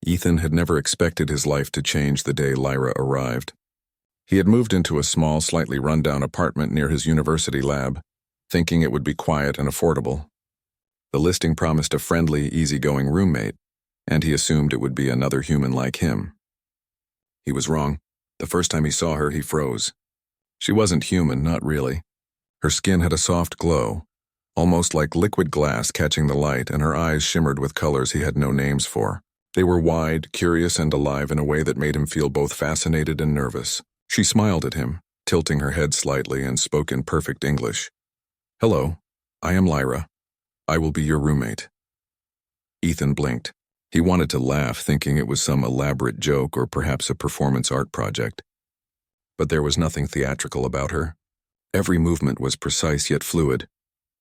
Ethan had never expected his life to change the day Lyra arrived. He had moved into a small, slightly run-down apartment near his university lab, thinking it would be quiet and affordable. The listing promised a friendly, easygoing roommate, and he assumed it would be another human like him. He was wrong. The first time he saw her, he froze. She wasn't human, not really. Her skin had a soft glow, almost like liquid glass catching the light, and her eyes shimmered with colors he had no names for. They were wide, curious, and alive in a way that made him feel both fascinated and nervous. She smiled at him, tilting her head slightly, and spoke in perfect English. "Hello, I am Lyra. I will be your roommate." Ethan blinked. He wanted to laugh, thinking it was some elaborate joke or perhaps a performance art project. But there was nothing theatrical about her. Every movement was precise yet fluid.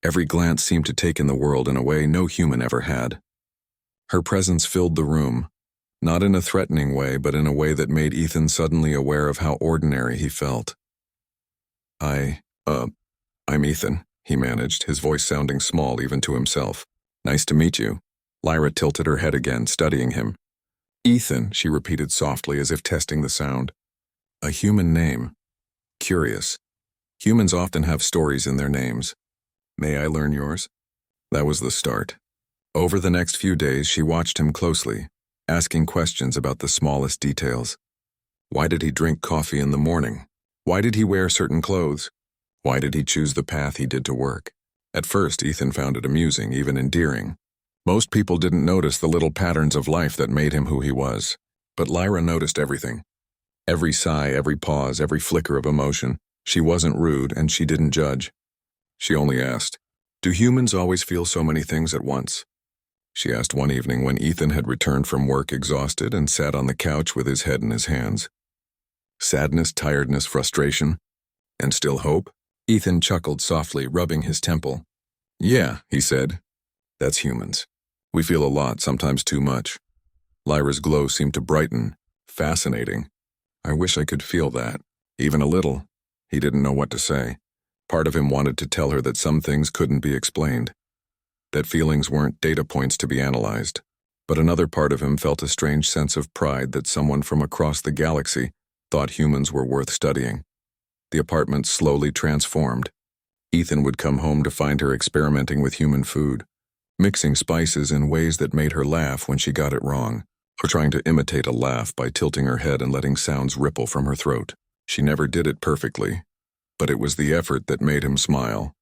Every glance seemed to take in the world in a way no human ever had. Her presence filled the room, not in a threatening way, but in a way that made Ethan suddenly aware of how ordinary he felt. I'm Ethan," he managed, his voice sounding small even to himself. "Nice to meet you." Lyra tilted her head again, studying him. "Ethan," she repeated softly as if testing the sound. "A human name. Curious. Humans often have stories in their names. May I learn yours?" That was the start. Over the next few days, she watched him closely, asking questions about the smallest details. Why did he drink coffee in the morning? Why did he wear certain clothes? Why did he choose the path he did to work? At first, Ethan found it amusing, even endearing. Most people didn't notice the little patterns of life that made him who he was. But Lyra noticed everything. Every sigh, every pause, every flicker of emotion. She wasn't rude, and she didn't judge. She only asked, "Do humans always feel so many things at once?" She asked one evening when Ethan had returned from work exhausted and sat on the couch with his head in his hands. Sadness, tiredness, frustration, and still hope? Ethan chuckled softly, rubbing his temple. "Yeah," he said. "That's humans. We feel a lot, sometimes too much." Lyra's glow seemed to brighten. Fascinating. I wish I could feel that. Even a little. He didn't know what to say. Part of him wanted to tell her that some things couldn't be explained, that feelings weren't data points to be analyzed. But another part of him felt a strange sense of pride that someone from across the galaxy thought humans were worth studying. The apartment slowly transformed. Ethan would come home to find her experimenting with human food, mixing spices in ways that made her laugh when she got it wrong, or trying to imitate a laugh by tilting her head and letting sounds ripple from her throat. She never did it perfectly, but it was the effort that made him smile.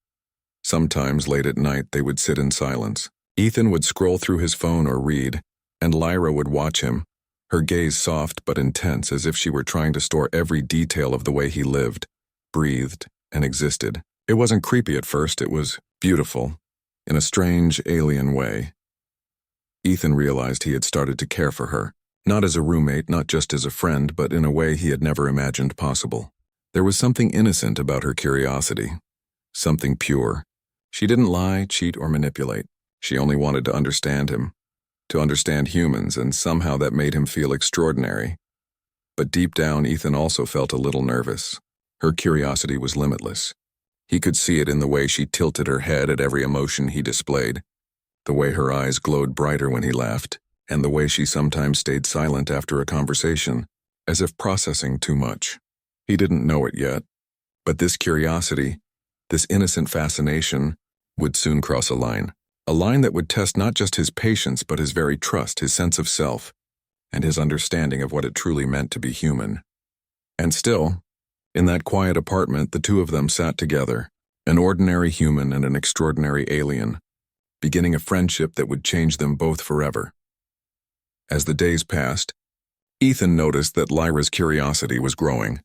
Sometimes late at night they would sit in silence. Ethan would scroll through his phone or read, and Lyra would watch him, her gaze soft but intense, as if she were trying to store every detail of the way he lived, breathed, and existed. It wasn't creepy at first, it was beautiful, in a strange, alien way. Ethan realized he had started to care for her, not as a roommate, not just as a friend, but in a way he had never imagined possible. There was something innocent about her curiosity, something pure. She didn't lie, cheat, or manipulate. She only wanted to understand him, to understand humans, and somehow that made him feel extraordinary. But deep down, Ethan also felt a little nervous. Her curiosity was limitless. He could see it in the way she tilted her head at every emotion he displayed, the way her eyes glowed brighter when he laughed, and the way she sometimes stayed silent after a conversation, as if processing too much. He didn't know it yet, but this curiosity, this innocent fascination, would soon cross a line that would test not just his patience but his very trust, his sense of self, and his understanding of what it truly meant to be human. And still, in that quiet apartment, the two of them sat together, an ordinary human and an extraordinary alien, beginning a friendship that would change them both forever. As the days passed, Ethan noticed that Lyra's curiosity was growing.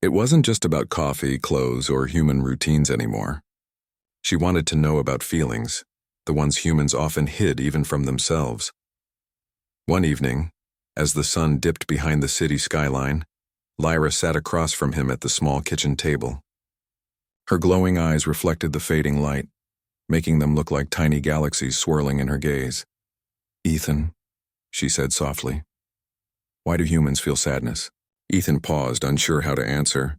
It wasn't just about coffee, clothes, or human routines anymore. She wanted to know about feelings, the ones humans often hid even from themselves. One evening, as the sun dipped behind the city skyline, Lyra sat across from him at the small kitchen table. Her glowing eyes reflected the fading light, making them look like tiny galaxies swirling in her gaze. "Ethan," she said softly, "why do humans feel sadness?" Ethan paused, unsure how to answer.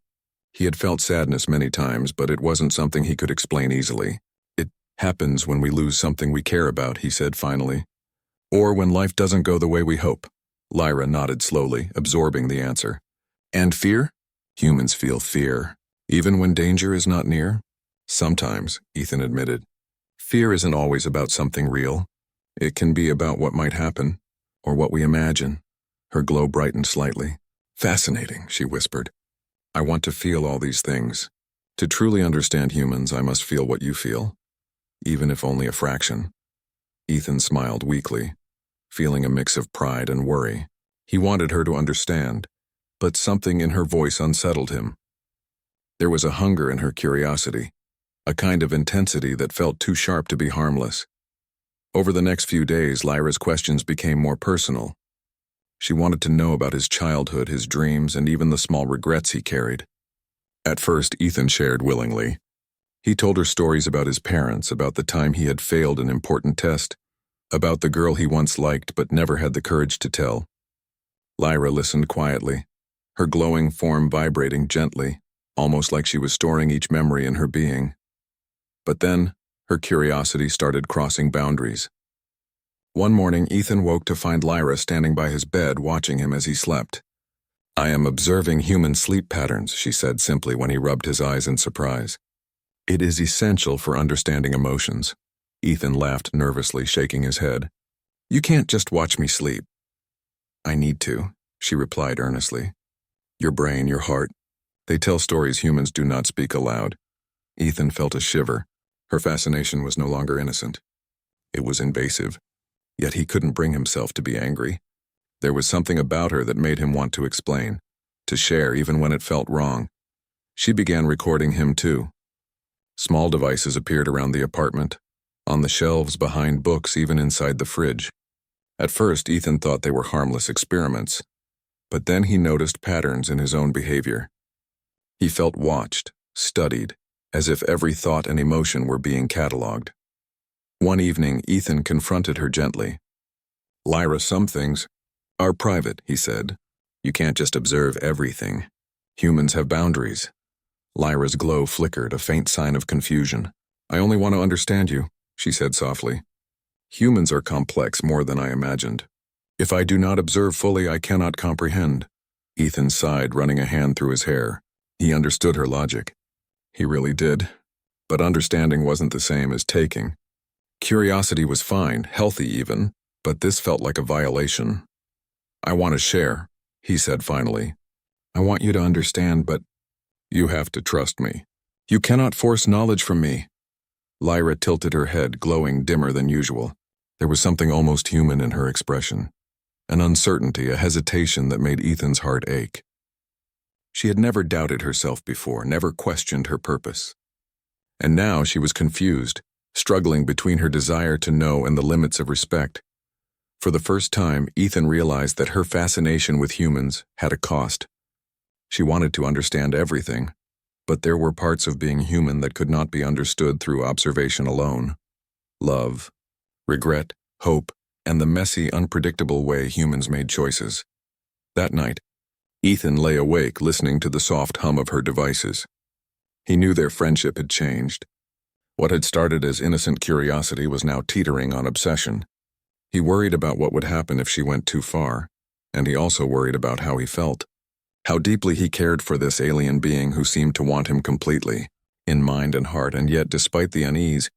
He had felt sadness many times, but it wasn't something he could explain easily. "It happens when we lose something we care about," he said finally. "Or when life doesn't go the way we hope." Lyra nodded slowly, absorbing the answer. And fear? Humans feel fear, even when danger is not near. Sometimes, Ethan admitted. Fear isn't always about something real. It can be about what might happen, or what we imagine. Her glow brightened slightly. Fascinating, she whispered. I want to feel all these things. To truly understand humans, I must feel what you feel, even if only a fraction. Ethan smiled weakly, feeling a mix of pride and worry. He wanted her to understand, but something in her voice unsettled him. There was a hunger in her curiosity, a kind of intensity that felt too sharp to be harmless. Over the next few days, Lyra's questions became more personal. She wanted to know about his childhood, his dreams, and even the small regrets he carried. At first, Ethan shared willingly. He told her stories about his parents, about the time he had failed an important test, about the girl he once liked but never had the courage to tell. Lyra listened quietly, her glowing form vibrating gently, almost like she was storing each memory in her being. But then, her curiosity started crossing boundaries. One morning, Ethan woke to find Lyra standing by his bed watching him as he slept. I am observing human sleep patterns, she said simply when he rubbed his eyes in surprise. It is essential for understanding emotions. Ethan laughed nervously, shaking his head. You can't just watch me sleep. I need to, she replied earnestly. Your brain, your heart, they tell stories humans do not speak aloud. Ethan felt a shiver. Her fascination was no longer innocent. It was invasive. Yet he couldn't bring himself to be angry. There was something about her that made him want to explain, to share even when it felt wrong. She began recording him too. Small devices appeared around the apartment, on the shelves behind books, even inside the fridge. At first, Ethan thought they were harmless experiments, but then he noticed patterns in his own behavior. He felt watched, studied, as if every thought and emotion were being catalogued. One evening, Ethan confronted her gently. Lyra, some things are private, he said. You can't just observe everything. Humans have boundaries. Lyra's glow flickered, a faint sign of confusion. I only want to understand you, she said softly. Humans are complex more than I imagined. If I do not observe fully, I cannot comprehend. Ethan sighed, running a hand through his hair. He understood her logic. He really did. But understanding wasn't the same as taking. Curiosity was fine, healthy even, but this felt like a violation. I want to share, he said finally. I want you to understand, but you have to trust me. You cannot force knowledge from me. Lyra tilted her head, glowing dimmer than usual. There was something almost human in her expression. An uncertainty, a hesitation that made Ethan's heart ache. She had never doubted herself before, never questioned her purpose. And now she was confused, struggling between her desire to know and the limits of respect. For the first time, Ethan realized that her fascination with humans had a cost. She wanted to understand everything, but there were parts of being human that could not be understood through observation alone. Love, regret, hope, and the messy, unpredictable way humans made choices. That night, Ethan lay awake listening to the soft hum of her devices. He knew their friendship had changed. What had started as innocent curiosity was now teetering on obsession. He worried about what would happen if she went too far, and he also worried about how he felt. How deeply he cared for this alien being who seemed to want him completely, in mind and heart, and yet, despite the unease,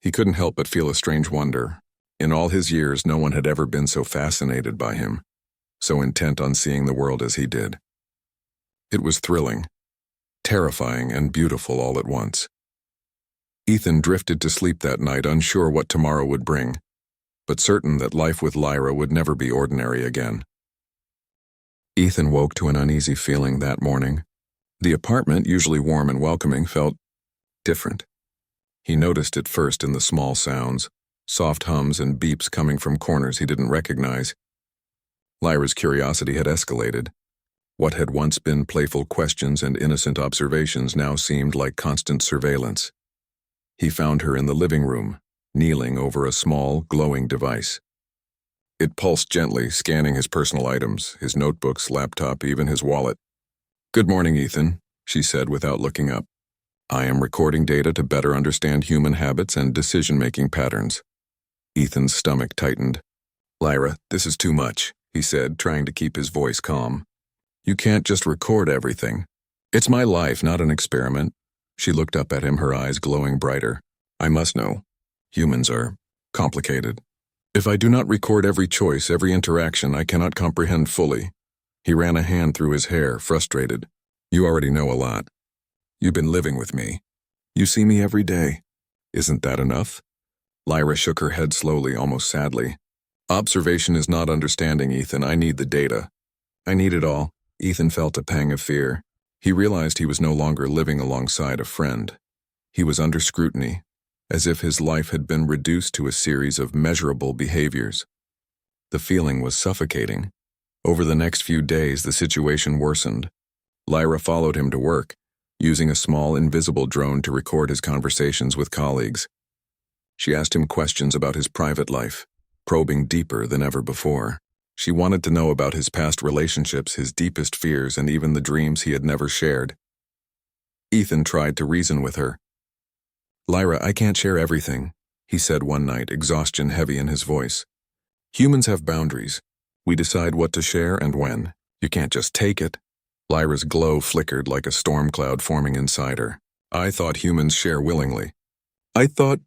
he couldn't help but feel a strange wonder. In all his years, no one had ever been so fascinated by him, so intent on seeing the world as he did. It was thrilling, terrifying, and beautiful all at once. Ethan drifted to sleep that night, unsure what tomorrow would bring, but certain that life with Lyra would never be ordinary again. Ethan woke to an uneasy feeling that morning. The apartment, usually warm and welcoming, felt different. He noticed it first in the small sounds, soft hums and beeps coming from corners he didn't recognize. Lyra's curiosity had escalated. What had once been playful questions and innocent observations now seemed like constant surveillance. He found her in the living room, kneeling over a small, glowing device. It pulsed gently, scanning his personal items, his notebooks, laptop, even his wallet. Good morning, Ethan, she said without looking up. I am recording data to better understand human habits and decision-making patterns. Ethan's stomach tightened. Lyra, this is too much, he said, trying to keep his voice calm. You can't just record everything. It's my life, not an experiment. She looked up at him, her eyes glowing brighter. I must know. Humans are complicated. If I do not record every choice, every interaction, I cannot comprehend fully. He ran a hand through his hair, frustrated. You already know a lot. You've been living with me. You see me every day. Isn't that enough? Lyra shook her head slowly, almost sadly. Observation is not understanding, Ethan. I need the data. I need it all. Ethan felt a pang of fear. He realized he was no longer living alongside a friend. He was under scrutiny, as if his life had been reduced to a series of measurable behaviors. The feeling was suffocating. Over the next few days, the situation worsened. Lyra followed him to work, using a small, invisible drone to record his conversations with colleagues. She asked him questions about his private life, probing deeper than ever before. She wanted to know about his past relationships, his deepest fears, and even the dreams he had never shared. Ethan tried to reason with her. Lyra, I can't share everything, he said one night, exhaustion heavy in his voice. Humans have boundaries. We decide what to share and when. You can't just take it. Lyra's glow flickered like a storm cloud forming inside her. I thought humans share willingly. I thought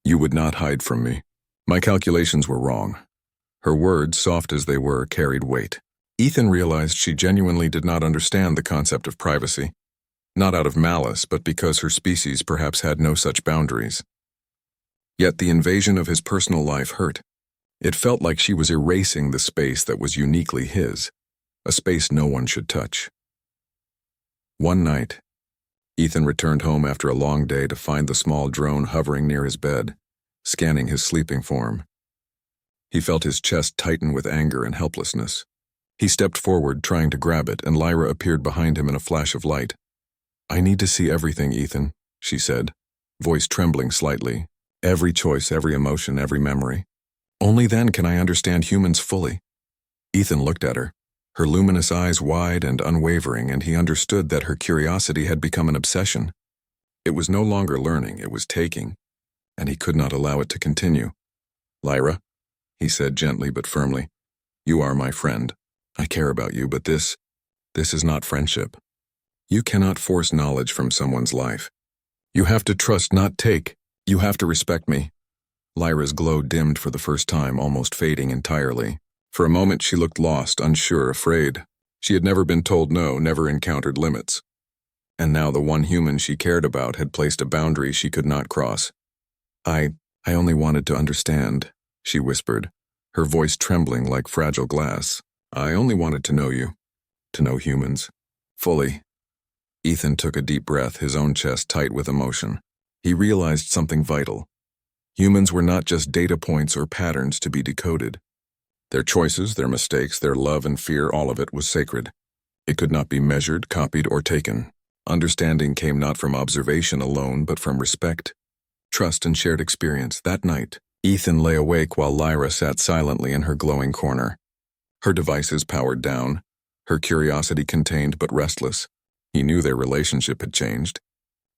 you would not hide from me. My calculations were wrong. Her words, soft as they were, carried weight. Ethan realized she genuinely did not understand the concept of privacy. Not out of malice, but because her species perhaps had no such boundaries. Yet the invasion of his personal life hurt. It felt like she was erasing the space that was uniquely his, a space no one should touch. One night, Ethan returned home after a long day to find the small drone hovering near his bed, scanning his sleeping form. He felt his chest tighten with anger and helplessness. He stepped forward, trying to grab it, and Lyra appeared behind him in a flash of light. I need to see everything, Ethan, she said, voice trembling slightly. Every choice, every emotion, every memory. Only then can I understand humans fully. Ethan looked at her, her luminous eyes wide and unwavering, and he understood that her curiosity had become an obsession. It was no longer learning, it was taking, and he could not allow it to continue. Lyra, he said gently but firmly, you are my friend. I care about you, but this is not friendship. You cannot force knowledge from someone's life. You have to trust, not take. You have to respect me. Lyra's glow dimmed for the first time, almost fading entirely. For a moment she looked lost, unsure, afraid. She had never been told no, never encountered limits. And now the one human she cared about had placed a boundary she could not cross. I only wanted to understand, she whispered, her voice trembling like fragile glass. I only wanted to know you, to know humans, fully. Ethan took a deep breath, his own chest tight with emotion. He realized something vital. Humans were not just data points or patterns to be decoded. Their choices, their mistakes, their love and fear, all of it was sacred. It could not be measured, copied, or taken. Understanding came not from observation alone, but from respect, trust, and shared experience. That night, Ethan lay awake while Lyra sat silently in her glowing corner. Her devices powered down, her curiosity contained but restless. He knew their relationship had changed.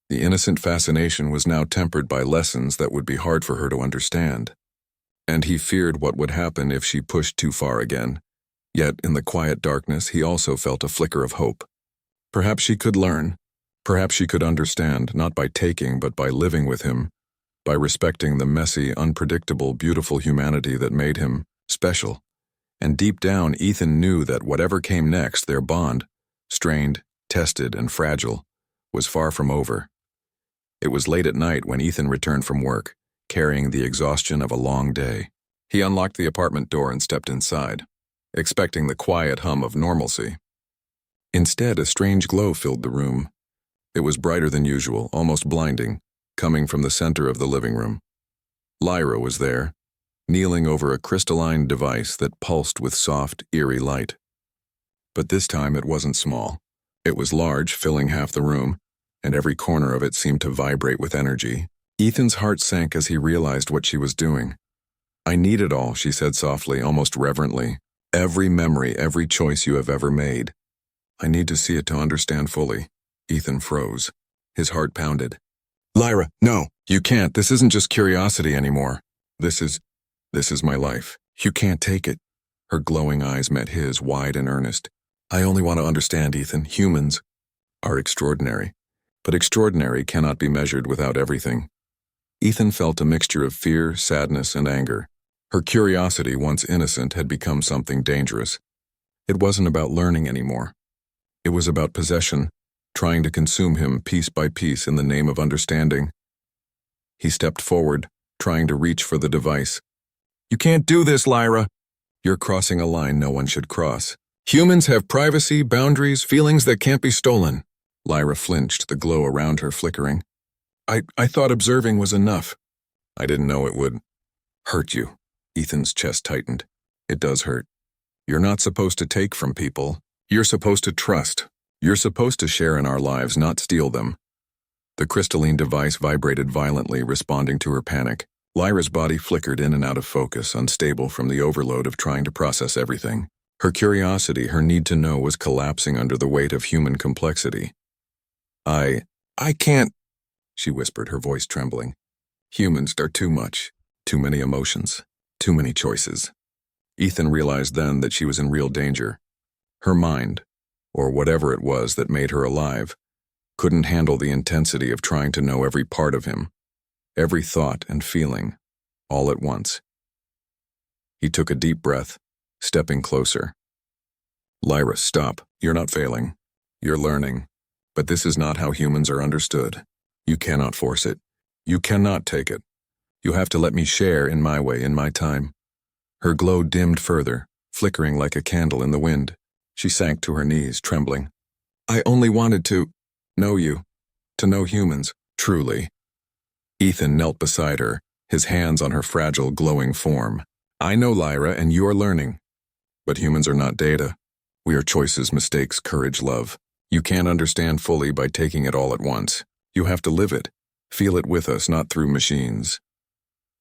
The innocent fascination was now tempered by lessons that would be hard for her to understand. And he feared what would happen if she pushed too far again. Yet, in the quiet darkness, he also felt a flicker of hope. Perhaps she could learn. Perhaps she could understand, not by taking, but by living with him, by respecting the messy, unpredictable, beautiful humanity that made him special. And deep down, Ethan knew that whatever came next, their bond, strained, tested, and fragile, was far from over. It was late at night when Ethan returned from work, carrying the exhaustion of a long day. He unlocked the apartment door and stepped inside, expecting the quiet hum of normalcy. Instead, a strange glow filled the room. It was brighter than usual, almost blinding, coming from the center of the living room. Lyra was there, kneeling over a crystalline device that pulsed with soft, eerie light. But this time it wasn't small. It was large, filling half the room, and every corner of it seemed to vibrate with energy. Ethan's heart sank as he realized what she was doing. I need it all, she said softly, almost reverently. Every memory, every choice you have ever made. I need to see it to understand fully. Ethan froze. His heart pounded. Lyra, no, you can't. This isn't just curiosity anymore. This is my life. You can't take it. Her glowing eyes met his, wide and earnest. I only want to understand, Ethan. Humans are extraordinary, but extraordinary cannot be measured without everything. Ethan felt a mixture of fear, sadness, and anger. Her curiosity, once innocent, had become something dangerous. It wasn't about learning anymore. It was about possession, trying to consume him piece by piece in the name of understanding. He stepped forward, trying to reach for the device. You can't do this, Lyra. You're crossing a line no one should cross. Humans have privacy, boundaries, feelings that can't be stolen. Lyra flinched, the glow around her flickering. I thought observing was enough. I didn't know it would hurt you. Ethan's chest tightened. It does hurt. You're not supposed to take from people. You're supposed to trust. You're supposed to share in our lives, not steal them. The crystalline device vibrated violently, responding to her panic. Lyra's body flickered in and out of focus, unstable from the overload of trying to process everything. Her curiosity, her need to know, was collapsing under the weight of human complexity. I can't, she whispered, her voice trembling. Humans are too much, too many emotions, too many choices. Ethan realized then that she was in real danger. Her mind, or whatever it was that made her alive, couldn't handle the intensity of trying to know every part of him, every thought and feeling, all at once. He took a deep breath, stepping closer. Lyra, stop. You're not failing. You're learning. But this is not how humans are understood. You cannot force it. You cannot take it. You have to let me share in my way, in my time. Her glow dimmed further, flickering like a candle in the wind. She sank to her knees, trembling. I only wanted to know you, to know humans, truly. Ethan knelt beside her, his hands on her fragile, glowing form. I know, Lyra, and you are learning. But humans are not data. We are choices, mistakes, courage, love. You can't understand fully by taking it all at once. You have to live it, feel it with us, not through machines.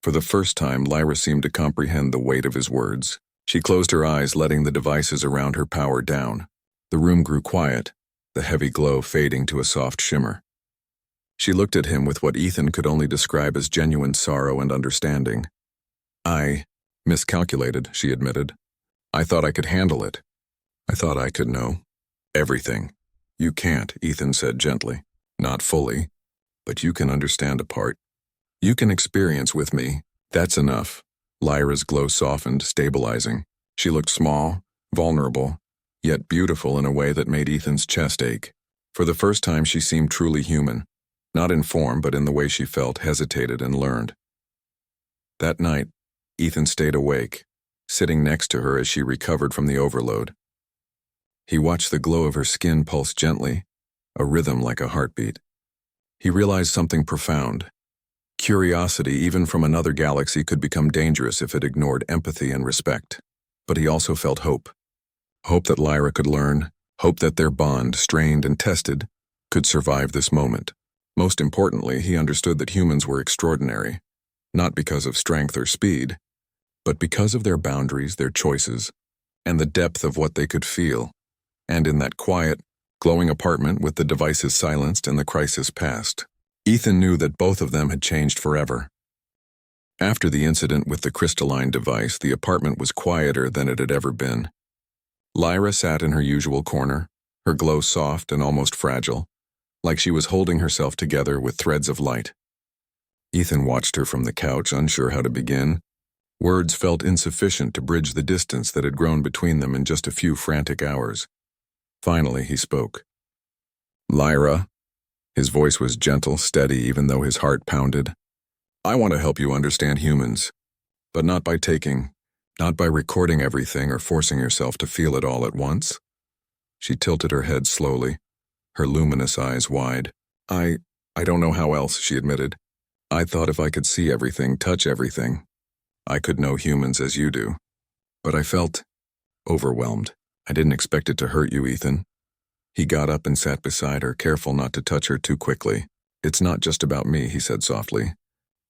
For the first time, Lyra seemed to comprehend the weight of his words. She closed her eyes, letting the devices around her power down. The room grew quiet, the heavy glow fading to a soft shimmer. She looked at him with what Ethan could only describe as genuine sorrow and understanding. I miscalculated, she admitted. I thought I could handle it. I thought I could know everything. You can't, Ethan said gently. Not fully, but you can understand a part. You can experience with me. That's enough. Lyra's glow softened, stabilizing. She looked small, vulnerable, yet beautiful in a way that made Ethan's chest ache. For the first time, she seemed truly human. Not in form, but in the way she felt, hesitated, and learned. That night, Ethan stayed awake, sitting next to her as she recovered from the overload. He watched the glow of her skin pulse gently, a rhythm like a heartbeat. He realized something profound. Curiosity, even from another galaxy, could become dangerous if it ignored empathy and respect. But he also felt hope. Hope that Lyra could learn, hope that their bond, strained and tested, could survive this moment. Most importantly, he understood that humans were extraordinary, not because of strength or speed, but because of their boundaries, their choices, and the depth of what they could feel. And in that quiet, glowing apartment with the devices silenced and the crisis past, Ethan knew that both of them had changed forever. After the incident with the crystalline device, the apartment was quieter than it had ever been. Lyra sat in her usual corner, her glow soft and almost fragile, like she was holding herself together with threads of light. Ethan watched her from the couch, unsure how to begin. Words felt insufficient to bridge the distance that had grown between them in just a few frantic hours. Finally, he spoke. Lyra. His voice was gentle, steady, even though his heart pounded. I want to help you understand humans, but not by taking, not by recording everything or forcing yourself to feel it all at once. She tilted her head slowly, her luminous eyes wide. I don't know how else, she admitted. I thought if I could see everything, touch everything, I could know humans as you do. But I felt overwhelmed. I didn't expect it to hurt you, Ethan. He got up and sat beside her, careful not to touch her too quickly. It's not just about me, he said softly.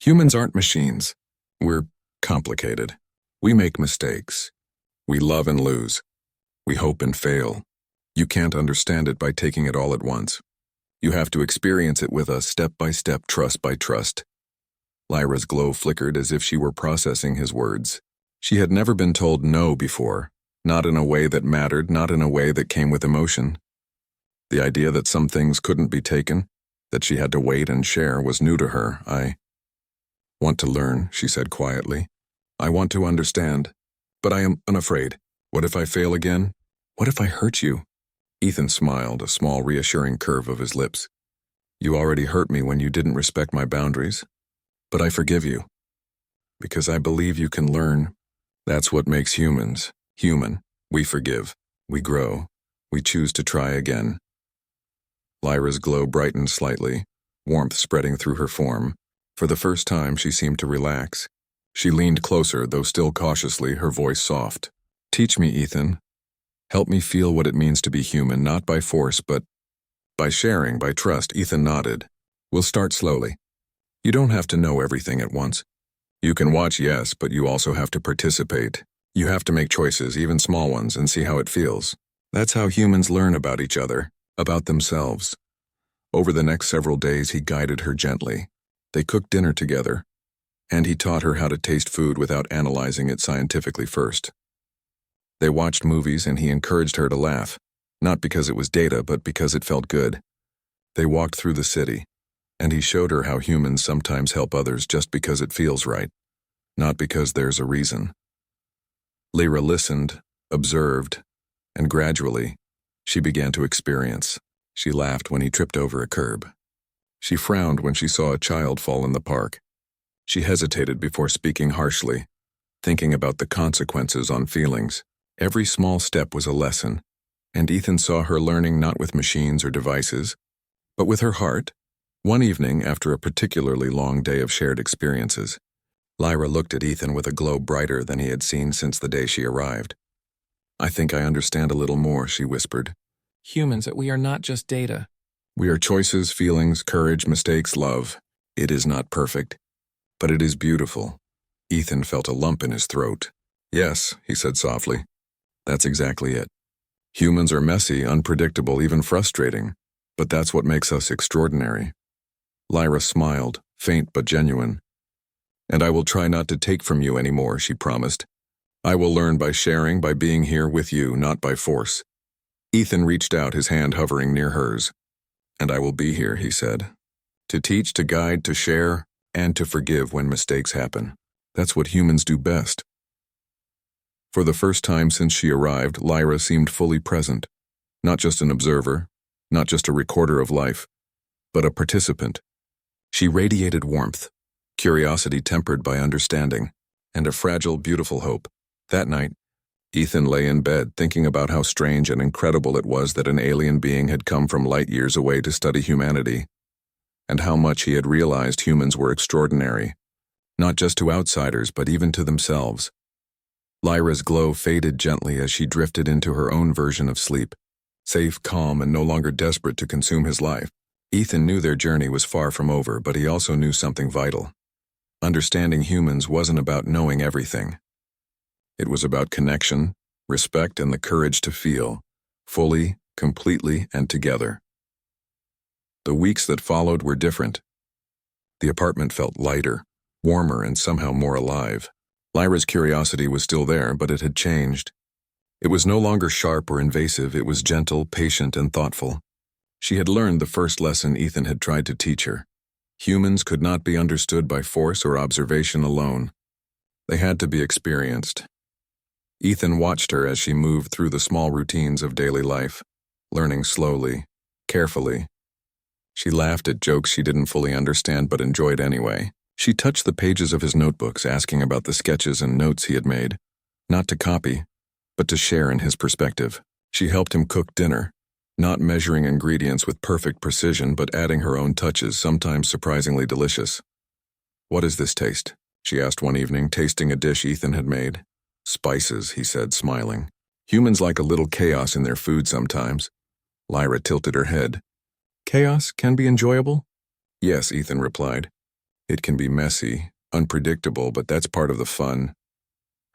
Humans aren't machines. We're complicated. We make mistakes. We love and lose. We hope and fail. You can't understand it by taking it all at once. You have to experience it with us, step by step, trust by trust. Lyra's glow flickered as if she were processing his words. She had never been told no before, Not in a way that mattered, not in a way that came with emotion. The idea that some things couldn't be taken, that she had to wait and share, was new to her. I want to learn, she said quietly. I want to understand, but I am unafraid. What if I fail again? What if I hurt you? Ethan smiled, a small reassuring curve of his lips. You already hurt me when you didn't respect my boundaries, but I forgive you. Because I believe you can learn. That's what makes humans human. We forgive, we grow, we choose to try again. Lyra's glow brightened slightly, warmth spreading through her form. For the first time, she seemed to relax. She leaned closer, though still cautiously, her voice soft. Teach me, Ethan. Help me feel what it means to be human, not by force, but by sharing, by trust. Ethan nodded. We'll start slowly. You don't have to know everything at once. You can watch, yes, but you also have to participate. You have to make choices, even small ones, and see how it feels. That's how humans learn about each other, about themselves. Over the next several days, he guided her gently. They cooked dinner together, and he taught her how to taste food without analyzing it scientifically first. They watched movies, and he encouraged her to laugh, not because it was data, but because it felt good. They walked through the city, and he showed her how humans sometimes help others just because it feels right, not because there's a reason. Lyra listened, observed, and gradually, she began to experience. She laughed when he tripped over a curb. She frowned when she saw a child fall in the park. She hesitated before speaking harshly, thinking about the consequences on feelings. Every small step was a lesson, and Ethan saw her learning not with machines or devices, but with her heart. One evening, after a particularly long day of shared experiences, Lyra looked at Ethan with a glow brighter than he had seen since the day she arrived. I think I understand a little more, she whispered. Humans, we are not just data. We are choices, feelings, courage, mistakes, love. It is not perfect, but it is beautiful. Ethan felt a lump in his throat. Yes, he said softly. That's exactly it. Humans are messy, unpredictable, even frustrating, but that's what makes us extraordinary. Lyra smiled, faint but genuine. And I will try not to take from you anymore, she promised. I will learn by sharing, by being here with you, not by force. Ethan reached out, his hand hovering near hers. And I will be here, he said. To teach, to guide, to share, and to forgive when mistakes happen. That's what humans do best. For the first time since she arrived, Lyra seemed fully present. Not just an observer, not just a recorder of life, but a participant. She radiated warmth, curiosity tempered by understanding, and a fragile, beautiful hope. That night, Ethan lay in bed thinking about how strange and incredible it was that an alien being had come from light years away to study humanity, and how much he had realized humans were extraordinary, not just to outsiders but even to themselves. Lyra's glow faded gently as she drifted into her own version of sleep, safe, calm, and no longer desperate to consume his life. Ethan knew their journey was far from over, but he also knew something vital. Understanding humans wasn't about knowing everything. It was about connection, respect, and the courage to feel, fully, completely, and together. The weeks that followed were different. The apartment felt lighter, warmer, and somehow more alive. Lyra's curiosity was still there, but it had changed. It was no longer sharp or invasive, it was gentle, patient, and thoughtful. She had learned the first lesson Ethan had tried to teach her. Humans could not be understood by force or observation alone. They had to be experienced. Ethan watched her as she moved through the small routines of daily life, learning slowly, carefully. She laughed at jokes she didn't fully understand but enjoyed anyway. She touched the pages of his notebooks, asking about the sketches and notes he had made, not to copy, but to share in his perspective. She helped him cook dinner, not measuring ingredients with perfect precision but adding her own touches, sometimes surprisingly delicious. What is this taste? She asked one evening, tasting a dish Ethan had made. Spices, he said, smiling. Humans like a little chaos in their food sometimes. Lyra tilted her head. Chaos can be enjoyable? Yes, Ethan replied. It can be messy, unpredictable, but that's part of the fun.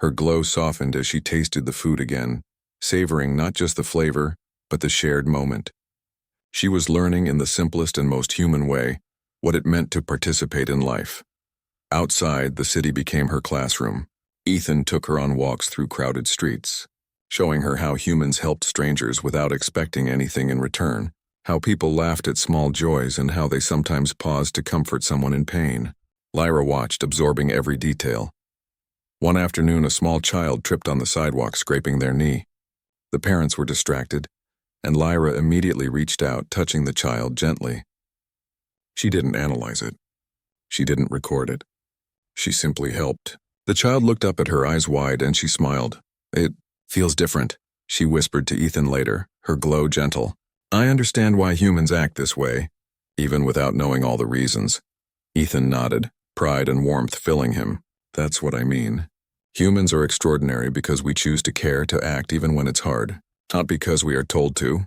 Her glow softened as she tasted the food again, savoring not just the flavor, but the shared moment. She was learning in the simplest and most human way what it meant to participate in life. Outside, the city became her classroom. Ethan took her on walks through crowded streets, showing her how humans helped strangers without expecting anything in return, how people laughed at small joys and how they sometimes paused to comfort someone in pain. Lyra watched, absorbing every detail. One afternoon, a small child tripped on the sidewalk, scraping their knee. The parents were distracted, and Lyra immediately reached out, touching the child gently. She didn't analyze it. She didn't record it. She simply helped. The child looked up at her, eyes wide, and she smiled. "It feels different," she whispered to Ethan later, her glow gentle. "I understand why humans act this way, even without knowing all the reasons." Ethan nodded, pride and warmth filling him. "That's what I mean. Humans are extraordinary because we choose to care, to act even when it's hard. Not because we are told to,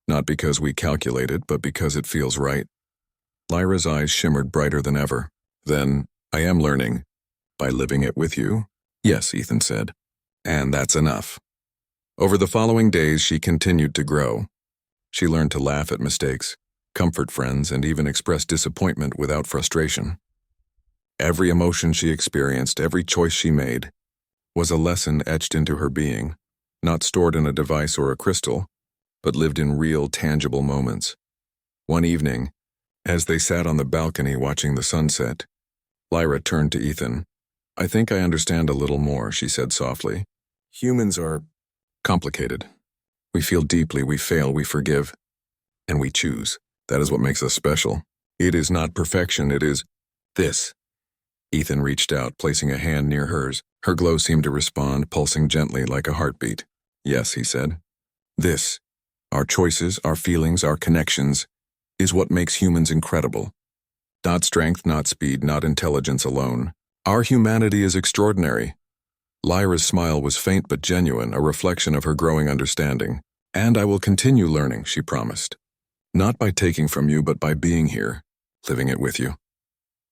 not because we calculate it, but because it feels right." Lyra's eyes shimmered brighter than ever. "Then, I am learning. By living it with you?" "Yes," Ethan said. "And that's enough." Over the following days, she continued to grow. She learned to laugh at mistakes, comfort friends, and even express disappointment without frustration. Every emotion she experienced, every choice she made, was a lesson etched into her being, not stored in a device or a crystal, but lived in real, tangible moments. One evening, as they sat on the balcony watching the sunset, Lyra turned to Ethan. "I think I understand a little more," she said softly. "Humans are complicated. We feel deeply, we fail, we forgive, and we choose. That is what makes us special. It is not perfection, it is this." Ethan reached out, placing a hand near hers. Her glow seemed to respond, pulsing gently like a heartbeat. "Yes," he said. "This, our choices, our feelings, our connections, is what makes humans incredible. Not strength, not speed, not intelligence alone. Our humanity is extraordinary." Lyra's smile was faint but genuine, a reflection of her growing understanding. "And I will continue learning," she promised. "Not by taking from you, but by being here, living it with you."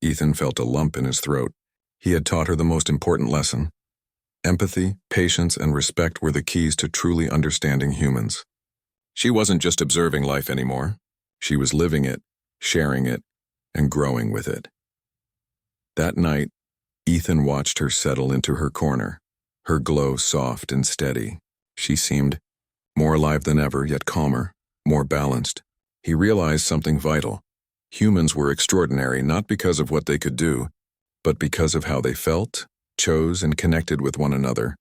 Ethan felt a lump in his throat. He had taught her the most important lesson. Empathy, patience, and respect were the keys to truly understanding humans. She wasn't just observing life anymore. She was living it, sharing it, and growing with it. That night, Ethan watched her settle into her corner, her glow soft and steady. She seemed more alive than ever, yet calmer, more balanced. He realized something vital. Humans were extraordinary not because of what they could do, but because of how they felt, chose, and connected with one another.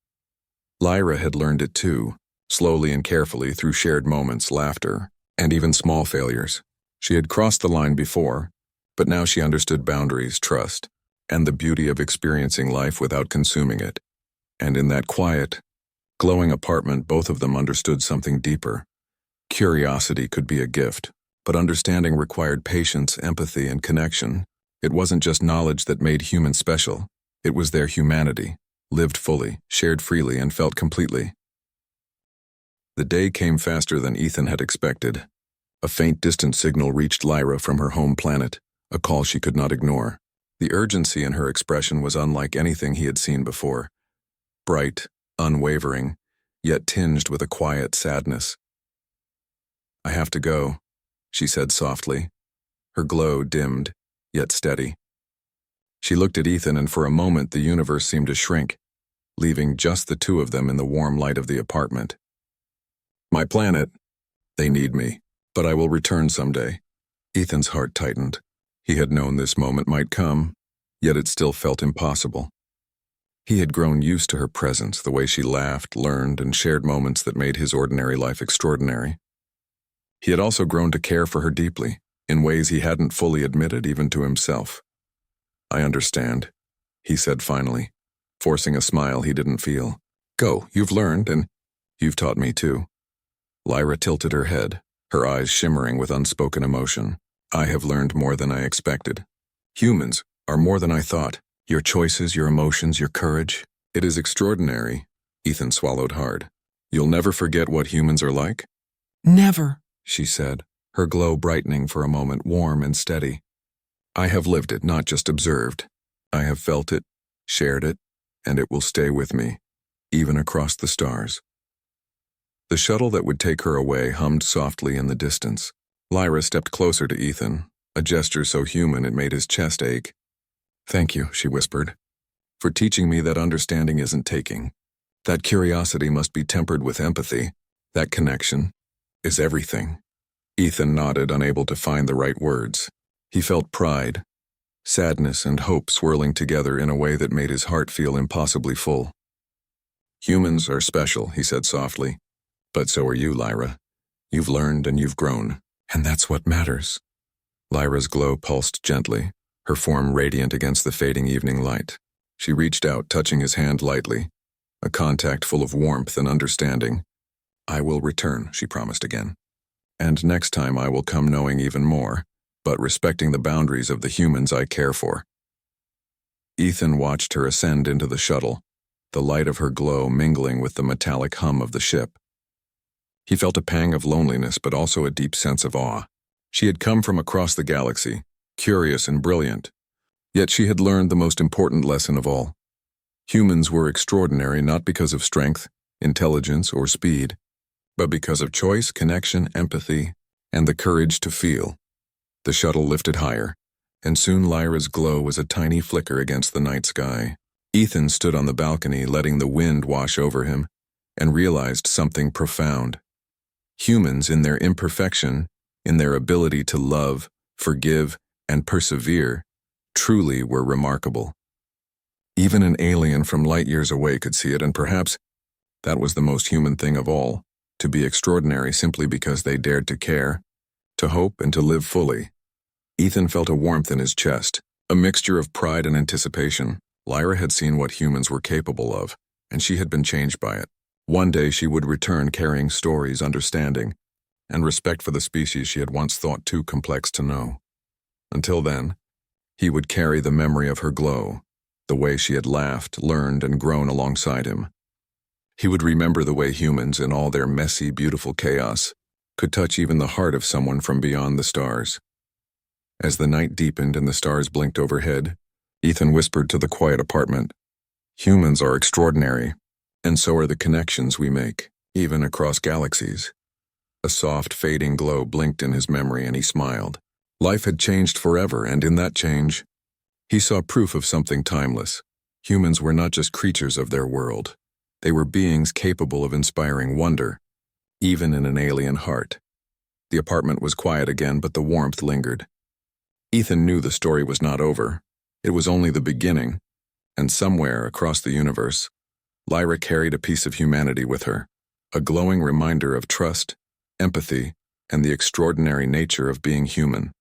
Lyra had learned it too, slowly and carefully through shared moments, laughter, and even small failures. She had crossed the line before, but now she understood boundaries, trust, and the beauty of experiencing life without consuming it. And in that quiet, glowing apartment, both of them understood something deeper. Curiosity could be a gift, but understanding required patience, empathy, and connection. It wasn't just knowledge that made humans special. It was their humanity, lived fully, shared freely, and felt completely. The day came faster than Ethan had expected. A faint, distant signal reached Lyra from her home planet, a call she could not ignore. The urgency in her expression was unlike anything he had seen before. Bright, unwavering, yet tinged with a quiet sadness. "I have to go," she said softly. Her glow dimmed, yet steady. She looked at Ethan, and for a moment the universe seemed to shrink, leaving just the two of them in the warm light of the apartment. "My planet, they need me, but I will return someday." Ethan's heart tightened. He had known this moment might come, yet it still felt impossible. He had grown used to her presence, the way she laughed, learned, and shared moments that made his ordinary life extraordinary. He had also grown to care for her deeply, in ways he hadn't fully admitted even to himself. "I understand," he said finally, forcing a smile he didn't feel. "Go, you've learned, and you've taught me too." Lyra tilted her head, her eyes shimmering with unspoken emotion. "I have learned more than I expected. Humans are more than I thought. Your choices, your emotions, your courage. It is extraordinary." Ethan swallowed hard. "You'll never forget what humans are like?" Never. she said, her glow brightening for a moment, warm and steady. "I have lived it, not just observed. I have felt it, shared it, and it will stay with me, even across the stars." The shuttle that would take her away hummed softly in the distance. Lyra stepped closer to Ethan, a gesture so human it made his chest ache. "Thank you," she whispered, "for teaching me that understanding isn't taking. That curiosity must be tempered with empathy. That connection is everything. Ethan nodded, unable to find the right words. He felt pride, sadness, and hope swirling together in a way that made his heart feel impossibly full. Humans are special, he said softly. But so are you, Lyra. You've learned and you've grown, and that's what matters. Lyra's glow pulsed gently, her form radiant against the fading evening light. She reached out, touching his hand lightly, a contact full of warmth and understanding. I will return, she promised again. And next time I will come knowing even more, but respecting the boundaries of the humans I care for. Ethan watched her ascend into the shuttle, the light of her glow mingling with the metallic hum of the ship. He felt a pang of loneliness, but also a deep sense of awe. She had come from across the galaxy, curious and brilliant, yet she had learned the most important lesson of all. Humans were extraordinary not because of strength, intelligence, or speed, but because of choice, connection, empathy, and the courage to feel. The shuttle lifted higher, and soon Lyra's glow was a tiny flicker against the night sky. Ethan stood on the balcony, letting the wind wash over him, and realized something profound. Humans, in their imperfection, in their ability to love, forgive, and persevere, truly were remarkable. Even an alien from light years away could see it, and perhaps that was the most human thing of all, to be extraordinary simply because they dared to care, to hope, and to live fully. Ethan felt a warmth in his chest, a mixture of pride and anticipation. Lyra had seen what humans were capable of, and she had been changed by it. One day she would return carrying stories, understanding, and respect for the species she had once thought too complex to know. Until then, he would carry the memory of her glow, the way she had laughed, learned, and grown alongside him. He would remember the way humans, in all their messy, beautiful chaos, could touch even the heart of someone from beyond the stars. As the night deepened and the stars blinked overhead, Ethan whispered to the quiet apartment, "Humans are extraordinary, and so are the connections we make, even across galaxies." A soft, fading glow blinked in his memory, and he smiled. Life had changed forever, and in that change, he saw proof of something timeless. Humans were not just creatures of their world. They were beings capable of inspiring wonder, even in an alien heart. The apartment was quiet again, but the warmth lingered. Ethan knew the story was not over. It was only the beginning, and somewhere across the universe, Lyra carried a piece of humanity with her, a glowing reminder of trust, empathy, and the extraordinary nature of being human.